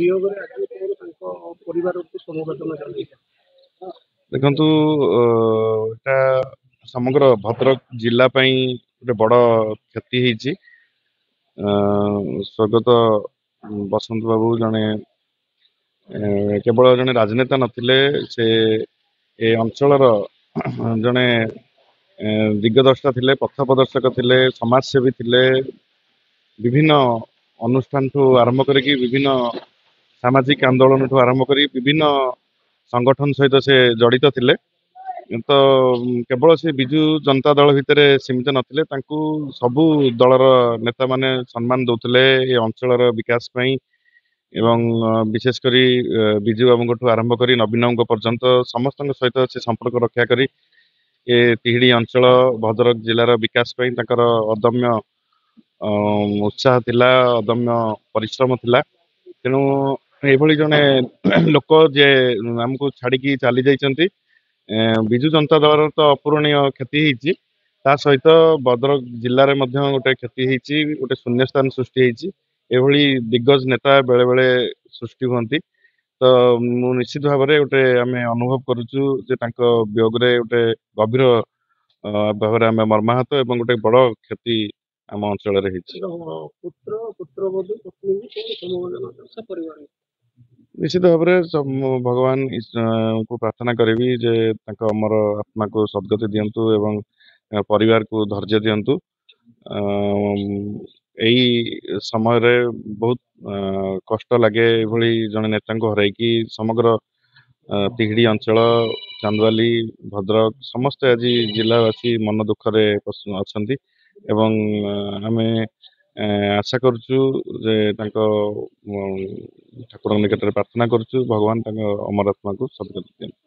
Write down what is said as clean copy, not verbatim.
ବିୟୋଗରେ ଆଜି କଣ ତାଙ୍କ ପରିବାରକୁ ସମବେଦନା ଜଣାଇଲେ? ଦେଖନ୍ତୁ ଏଟା ସମଗ୍ର ଭଦ୍ରକ ଜିଲ୍ଲା ପାଇଁ ଗୋଟେ ବଡ କ୍ଷତି ହେଇଛି। ସ୍ୱର୍ଗତ ବସନ୍ତ ବାବୁ ଜଣେ କେବଳ ଜଣେ ରାଜନେତା ନଥିଲେ, ସେ ଏ ଅଞ୍ଚଳର ଜଣେ ଦିଗଦର୍ଶକ ଥିଲେ, ପଥ ପ୍ରଦର୍ଶକ ଥିଲେ, ସମାଜସେବୀ ଥିଲେ। ବିଭିନ୍ନ ଅନୁଷ୍ଠାନଠୁ ଆରମ୍ଭ କରିକି ବିଭିନ୍ନ ସାମାଜିକ ଆନ୍ଦୋଳନଠୁ ଆରମ୍ଭ କରି ବିଭିନ୍ନ ସଂଗଠନ ସହିତ ସେ ଜଡିତ ଥିଲେ। ତ କେବଳ ସେ ବିଜୁ ଜନତା ଦଳ ଭିତରେ ସୀମିତ ନଥିଲେ, ତାଙ୍କୁ ସବୁ ଦଳର ନେତା ମାନେ ସମ୍ମାନ ଦଉଥିଲେ ଏ ଅଞ୍ଚଳର ବିକାଶ ପାଇଁ। ଏବଂ ବିଶେଷ କରି ବିଜୁ ବାବୁଙ୍କଠୁ ଆରମ୍ଭ କରି ନବୀନ ବାବୁଙ୍କ ପର୍ଯ୍ୟନ୍ତ ସମସ୍ତଙ୍କ ସହିତ ସେ ସମ୍ପର୍କ ରକ୍ଷା କରି ଏ ତିହିଡି ଅଞ୍ଚଳ ଭଦ୍ରକ ଜିଲ୍ଲାର ବିକାଶ ପାଇଁ ତାଙ୍କର ଅଦମ୍ୟ ଉତ୍ସାହ ଥିଲା, ଅଦମ୍ୟ ପରିଶ୍ରମ ଥିଲା। ତେଣୁ ଏଭଳି ଜଣେ ଲୋକ ଯେ ଆମକୁ ଛାଡିକି ଚାଲି ଯାଇଛନ୍ତି, ବିଜୁ ଜନତା ଦଳର ତ ଅପୂରଣୀୟ କ୍ଷତି ହେଇଛି, ତା ସହିତ ଭଦ୍ରକ ଜିଲ୍ଲାରେ ମଧ୍ୟ ଗୋଟେ କ୍ଷତି ହେଇଛି, ଗୋଟେ ଶୂନ୍ୟସ୍ଥାନ ସୃଷ୍ଟି ହେଇଛି। ଏଭଳି ଦିଗ୍ଗଜ ନେତା ବେଳେ ବେଳେ ସୃଷ୍ଟି ହୁଅନ୍ତି। ତ ମୁଁ ନିଶ୍ଚିତ ଭାବରେ ଗୋଟେ ଆମେ ଅନୁଭବ କରୁଛୁ ଯେ ତାଙ୍କ ବିୟୋଗରେ ଗୋଟେ ଗଭୀର ଭାବରେ ଆମେ ମର୍ମାହତ ଏବଂ ଗୋଟେ ବଡ କ୍ଷତି ଆମ ଅଞ୍ଚଳରେ ହେଇଛି। ପୁତ୍ର ପୁତ୍ରବଧୂ ପତ୍ନୀଙ୍କୁ ସମବେଦନା ସେ ପରିବାର ନିଶ୍ଚିତ ଭାବରେ ଭଗବାନ କୁ ପ୍ରାର୍ଥନା କରିବି ଯେ ତାଙ୍କ ଅମର ଆତ୍ମାକୁ ସଦ୍ଗତି ଦିଅନ୍ତୁ ଏବଂ ପରିବାରକୁ ଧୈର୍ଯ୍ୟ ଦିଅନ୍ତୁ। ଏଇ ସମୟରେ ବହୁତ କଷ୍ଟ ଲାଗେ ଏଭଳି ଜଣେ ନେତାଙ୍କୁ ହରାଇକି। ସମଗ୍ର ତିହିଡି ଅଞ୍ଚଳ, ଚାନ୍ଦବାଲି, ଭଦ୍ରକ ସମସ୍ତେ ଆଜି ଜିଲ୍ଲାବାସୀ ମନ ଦୁଃଖରେ ଅଛନ୍ତି ଏବଂ ଆମେ ଆଶା କରୁଛୁ ଯେ ତାଙ୍କ ଠାକୁରଙ୍କ ନିକଟରେ ପ୍ରାର୍ଥନା କରୁଛୁ ଭଗବାନ ତାଙ୍କ ଅମର ଆତ୍ମାକୁ ସଦ୍ଗତି ଦିଅନ୍ତୁ।